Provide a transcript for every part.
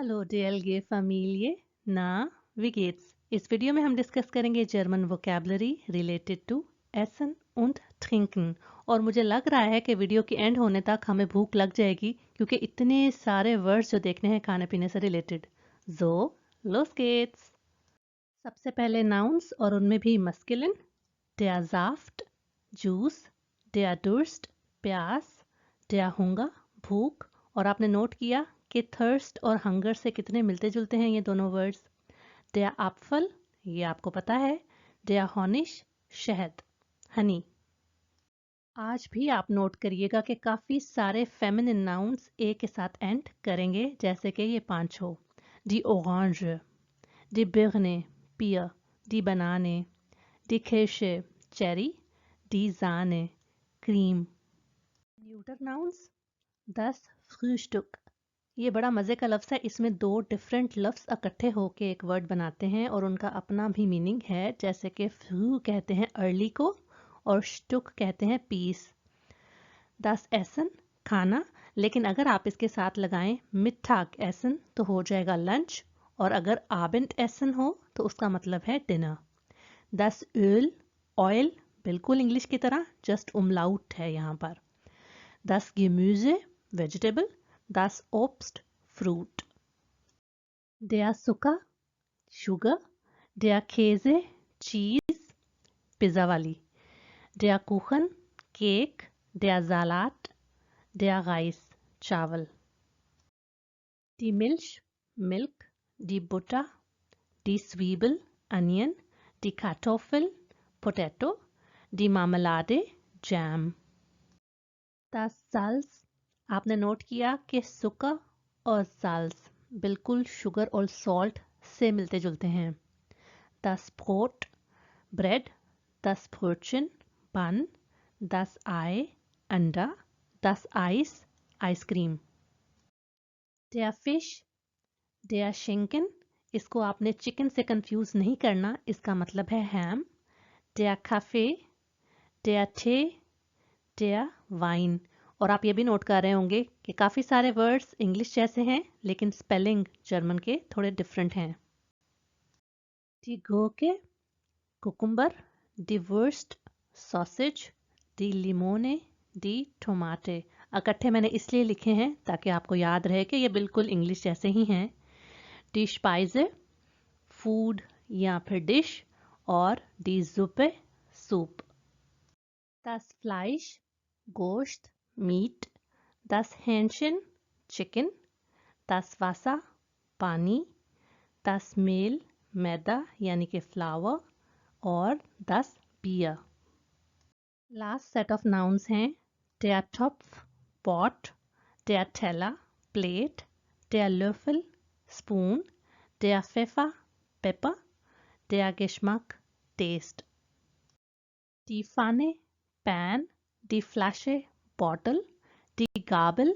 Hallo DLG Familie, na, wie geht's? इस video में हम डिस्कस करेंगे जर्मन वोकैबलरी रिलेटेड टू एसन und trinken। और मुझे लग रहा है कि वीडियो के एंड होने तक हमें भूख लग जाएगी क्योंकि इतने सारे वर्ड्स जो देखने हैं खाने पीने से रिलेटेड। So, los geht's! सबसे पहले नाउन्स और उनमें भी masculine. Der Saft, juice. Der Durst, प्यास। Der Hunger, भूख। और आपने नोट किया कि थर्स्ट और हंगर से कितने मिलते जुलते हैं ये दोनों वर्ड्स। Der Apfel, ये आपको पता है। Der Honig, शहद, हनी। आज भी आप नोट करिएगा कि काफ़ी सारे फेमिनिन नाउन्स ए के साथ एंड करेंगे, जैसे कि ये पांच हो। Die Orange, die Birne, Bier, die Banane, die Kirsche, Cherry, die Sahne, Cream। Neuter nouns, das Frühstück, ये बड़ा मज़े का लफ्ज़ है। इसमें दो डिफरेंट लफ्ज़ इकट्ठे होके एक वर्ड बनाते हैं और उनका अपना भी मीनिंग है, जैसे कि फ्रू कहते हैं अर्ली को और स्टुक कहते हैं पीस। das Essen, खाना, लेकिन अगर आप इसके साथ लगाएं मिट्टाग एसन तो हो जाएगा लंच, और अगर आबेंड एसन हो तो उसका मतलब है डिनर। das Öl, ऑयल, बिल्कुल इंग्लिश की तरह, जस्ट उमलाउट है यहाँ पर। das Gemüse, vegetable. das Obst, fruit। der Zucker, sugar। der Käse, cheese, pizza वाली। der Kuchen, cake. der Salat, der Reis, चावल। die Milch, milk। die Butter, die Zwiebel, onion। die Kartoffel, potato। die Marmelade, jam। das Salz, आपने note किया कि सुका और salts बिल्कुल sugar और salt से मिलते जुलते हैं। das Brot, bread. das Brötchen, बन। das Ei, अंडा। das Eis, ice cream. der Fisch, der Schinken, इसको आपने चिकन से कंफ्यूज नहीं करना, इसका मतलब है हैम। der Kaffee, der Tee, der Wein। और आप ये भी नोट कर रहे होंगे कि काफ़ी सारे वर्ड्स इंग्लिश जैसे हैं लेकिन स्पेलिंग जर्मन के थोड़े डिफरेंट हैं। die Gurke, cucumber. die Wurst, sausage. die Limone, die Tomate। इकट्ठे मैंने इसलिए लिखे हैं ताकि आपको याद रहे कि ये बिल्कुल इंग्लिश जैसे ही हैं। die Speise, फूड या फिर डिश, और die Suppe, soup. das Fleisch, गोश्त, meat. das Hähnchen, chicken. das Wasser, पानी। das Mehl, मैदा यानी कि फ्लावर, और das Bier। Last set of nouns हैं der Topf, pot. der Teller, plate. der Löffel, spoon. der Pfeffer, pepper. der Geschmack, taste. die Pfanne, pan. die Flasche, bottle. die Gabel,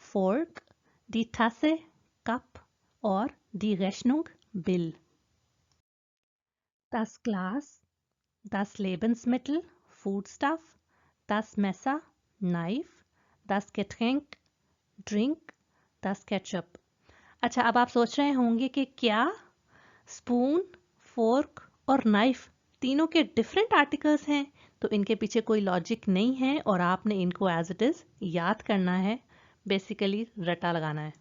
fork। die Tasse, cup, और die Rechnung, bill. das Glas, das Lebensmittel, Foodstuff। das Messer, Knife। das Getränk, Drink। das Ketchup। अच्छा, अब आप सोच रहे होंगे कि क्या spoon, fork और नाइफ तीनों के डिफरेंट आर्टिकल्स हैं? तो इनके पीछे कोई लॉजिक नहीं है और आपने इनको एज इट इज़ याद करना है, बेसिकली रटा लगाना है।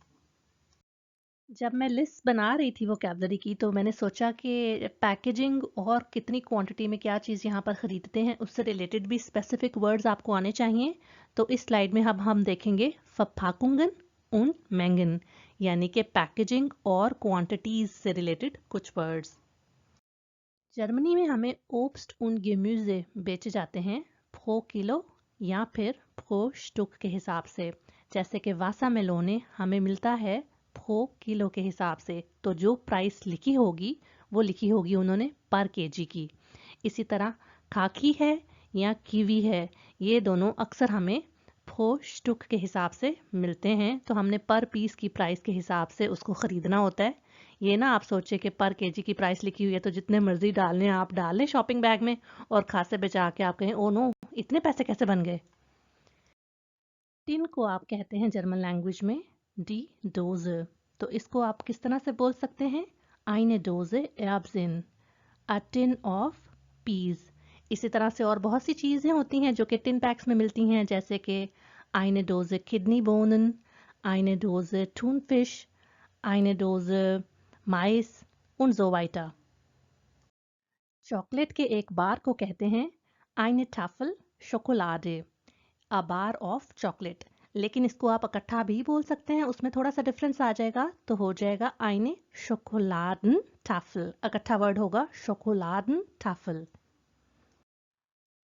जब मैं लिस्ट बना रही थी वोकैबलरी की तो मैंने सोचा कि पैकेजिंग और कितनी क्वांटिटी में क्या चीज़ यहाँ पर ख़रीदते हैं उससे रिलेटेड भी स्पेसिफिक वर्ड्स आपको आने चाहिए। तो इस स्लाइड में अब हम देखेंगे फपाकुंगन उन मैंगन, यानी कि पैकेजिंग और क्वांटिटीज़ से रिलेटेड कुछ वर्ड्स। जर्मनी में हमें ओब्स्ट उन गेम्यूजे बेचे जाते हैं प्रो किलो या फिर प्रो स्टुक के हिसाब से। जैसे कि वासा मेलोने हमें मिलता है प्रो किलो के हिसाब से, तो जो प्राइस लिखी होगी वो लिखी होगी उन्होंने पर केजी की। इसी तरह खाकी है या कीवी है, ये दोनों अक्सर हमें प्रो स्टुक के हिसाब से मिलते हैं, तो हमने पर पीस की प्राइस के हिसाब से उसको ख़रीदना होता है। ये ना आप सोचे कि पर केजी की प्राइस लिखी हुई है तो जितने मर्जी डालने आप डाल लें शॉपिंग बैग में और खासे बचा के आप कहें ओ नो इतने पैसे कैसे बन गए। टिन को आप कहते हैं जर्मन लैंग्वेज में डी डोज। तो इसको आप किस तरह से बोल सकते हैं? Eine Dose Erbsen, a tin of peas। इसी तरह से और बहुत सी चीज़ें होती हैं जो कि टिन पैक्स में मिलती हैं, जैसे कि eine Dose Kidneybohnen, eine Dose Thunfisch, eine Dose Mais und so weiter। Chocolate के एक बार को कहते हैं eine Tafel Schokolade, a bar of chocolate। लेकिन इसको आप इकट्ठा भी बोल सकते हैं, उसमें थोड़ा सा डिफरेंस आ जाएगा, तो हो जाएगा eine Schokoladentafel। इकट्ठा वर्ड होगा Schokoladentafel।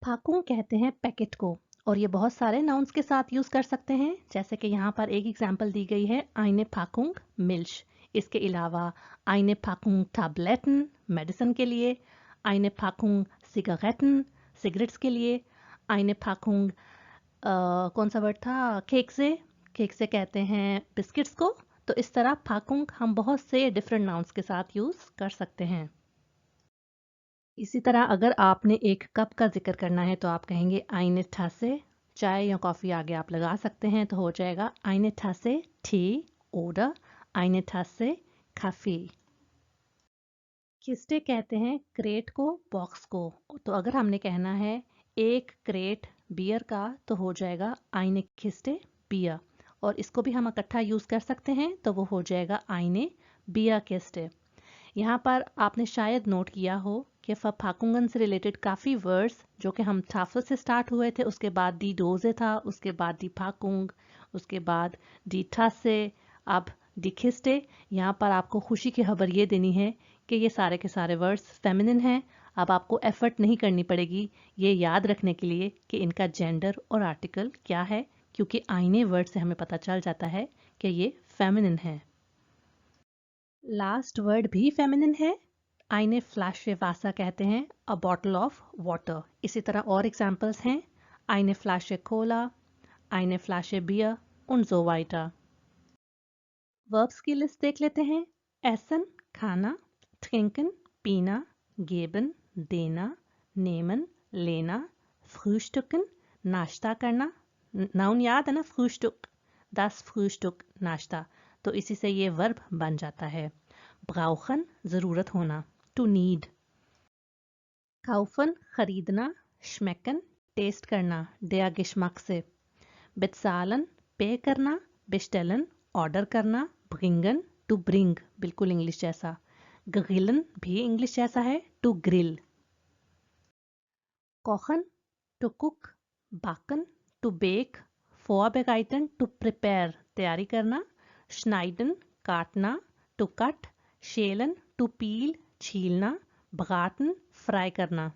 फाकुं कहते हैं पैकेट को, और ये बहुत सारे नाउन्स के साथ यूज कर सकते हैं, जैसे कि यहाँ पर एक एग्जांपल दी गई है eine Packung Milch। इसके अलावा eine Packung Tabletten मेडिसिन के लिए, eine Packung Zigaretten सिगरेट्स के लिए, eine Packung कौन सा वर्ड था, केक से कहते हैं बिस्किट्स को। तो इस तरह फाकुंग हम बहुत से डिफरेंट नाउन्स के साथ यूज कर सकते हैं। इसी तरह अगर आपने एक कप का जिक्र करना है तो आप कहेंगे eine Tasse, चाय या कॉफी आगे आप लगा सकते हैं, तो हो जाएगा eine Tasse Tee oder eine Tasse Kaffee। किस्टे कहते हैं क्रेट को, बॉक्स को। तो अगर हमने कहना है एक क्रेट बियर का, तो हो जाएगा eine Kiste Bier। और इसको भी हम इकट्ठा यूज कर सकते हैं, तो वो हो जाएगा eine Bierkiste। यहाँ पर आपने शायद नोट किया हो कि फाकुंगन से रिलेटेड काफ़ी वर्ड्स जो कि हम टाफल से स्टार्ट हुए थे, उसके बाद दी डोजे था, उसके बाद दी फाकुंग, उसके बाद दी ठासे, अब दी खिस्टे। यहाँ पर आपको खुशी की खबर ये देनी है कि ये सारे के सारे वर्ड्स फेमिनिन हैं। अब आपको एफर्ट नहीं करनी पड़ेगी ये याद रखने के लिए कि इनका जेंडर और आर्टिकल क्या है, क्योंकि आईने वर्ड से हमें पता चल जाता है कि ये फेमिनिन है। लास्ट वर्ड भी फेमिनिन है। eine Flasche Wasser कहते हैं अ बॉटल ऑफ वाटर। इसी तरह और एग्जांपल्स हैं eine Flasche Cola, eine Flasche Bier und so weiter। Verbs की लिस्ट देख लेते हैं। essen खाना, trinken पीना, geben देना, nehmen लेना, frühstücken नाश्ता करना। नाउन याद है ना, फ्रूस्टुक, das Frühstück नाश्ता, तो इसी से ये वर्ब बन जाता है। brauchen जरूरत होना, to need। kaufen खरीदना, schmecken टेस्ट करना, der Geschmack से। bezahlen पे करना, bestellen ऑर्डर करना, bringen to bring बिल्कुल इंग्लिश जैसा। grillen भी इंग्लिश जैसा है, to grill। kochen to cook, backen to bake, vorbereiten to prepare तैयारी करना, schneiden काटना, to cut, schälen to peel छीलना, braten फ्राई करना।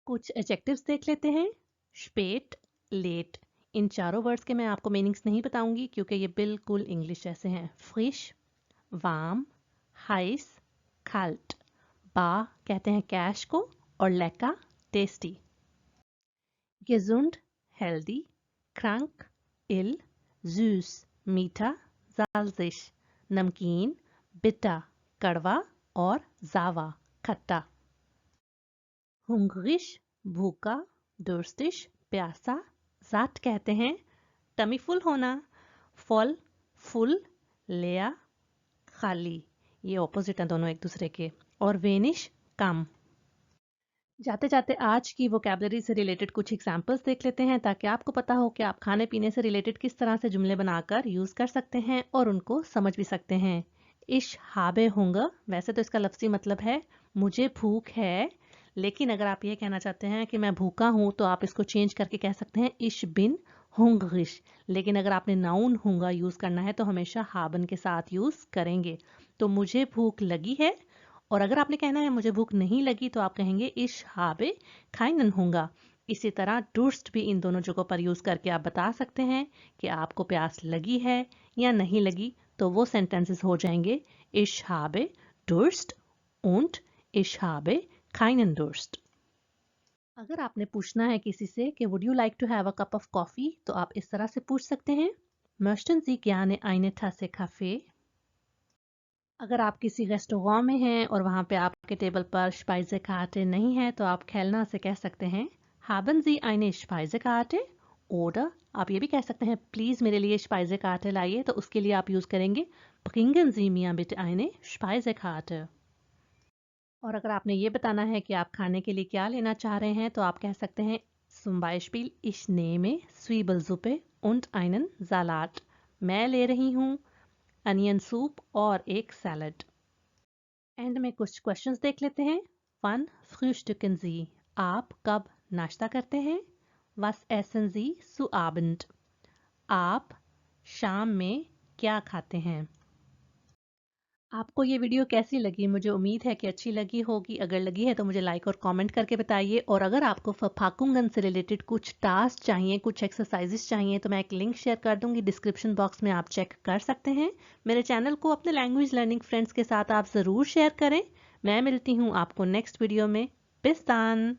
कुछ एडजेक्टिव्स देख लेते हैं। spät, late. इन चारों वर्ड्स के मैं आपको मीनिंग्स नहीं बताऊंगी क्योंकि ये बिल्कुल इंग्लिश जैसे हैं। frisch, warm, heiß, kalt। बा कहते हैं कैश को, और lecker tasty. gesund, healthy, krank, ill, süß मीठा, salzig नमकीन, bitter कड़वा, और जावा खट्टा। hungrig भूखा, durstig प्यासा, satt कहते हैं टमी फुल होना, फॉल फुल, लेया खाली। ये ऑपोजिट हैं दोनों एक दूसरे के। और वेनिश कम। जाते जाते आज की वोकैबलरी से रिलेटेड कुछ एग्जांपल्स देख लेते हैं, ताकि आपको पता हो कि आप खाने पीने से रिलेटेड किस तरह से जुमले बनाकर यूज कर सकते हैं और उनको समझ भी सकते हैं। इश हाबे हुंगर, वैसे तो इसका लफ्जी मतलब है मुझे भूख है, लेकिन अगर आप ये कहना चाहते हैं कि मैं भूखा हूं तो आप इसको चेंज करके कह सकते हैं इश बिन हुंगरिश। लेकिन अगर आपने नाउन हुंगा यूज करना है तो हमेशा हाबन के साथ यूज करेंगे। तो मुझे भूख लगी है, और अगर आपने कहना है मुझे भूख नहीं लगी तो आप कहेंगे इश हाबे खाइनन हुंगा। इसी तरह डुर्स्ट भी इन दोनों जगहों पर यूज करके आप बता सकते हैं कि आपको प्यास लगी है या नहीं लगी, तो वो सेंटेंसेस हो जाएंगे इश हाबे डुर्स्ट und ich habe keinen Durst। अगर आपने पूछना है किसी से कि would you like to have a cup of coffee, तो आप इस तरह से पूछ सकते हैं möchten Sie gerne eine Tasse Kaffee। अगर आप किसी रेस्टोरेंट में हैं और वहां पे आपके टेबल पर Speisekarte नहीं है, तो आप खेलना से कह सकते हैं haben Sie eine Speisekarte, oder आप ये भी कह सकते हैं प्लीज मेरे लिए Speisekarte लाइए, तो उसके लिए आप यूज करेंगे Bringen Sie mir bitte eine Speisekarte. और अगर आपने ये बताना है कि आप खाने के लिए क्या लेना चाह रहे हैं तो आप कह सकते हैं zum Beispiel ich nehme Zwiebelsuppe und einen Salat. मैं ले रही हूँ अनियन सूप और एक सैलड। एंड में कुछ क्वेश्चंस देख लेते हैं। Wann frühstücken Sie? आप कब नाश्ता करते हैं? Was essen Sie zu Abend? आप शाम में क्या खाते हैं? आपको ये वीडियो कैसी लगी? मुझे उम्मीद है कि अच्छी लगी होगी। अगर लगी है तो मुझे लाइक और कमेंट करके बताइए। और अगर आपको फाकुंगन से रिलेटेड कुछ टास्क चाहिए, कुछ एक्सरसाइजेस चाहिए तो मैं एक लिंक शेयर कर दूंगी डिस्क्रिप्शन बॉक्स में, आप चेक कर सकते हैं। मेरे चैनल को अपने लैंग्वेज लर्निंग फ्रेंड्स के साथ आप ज़रूर शेयर करें। मैं मिलती हूँ आपको नेक्स्ट वीडियो में। बिस्तान।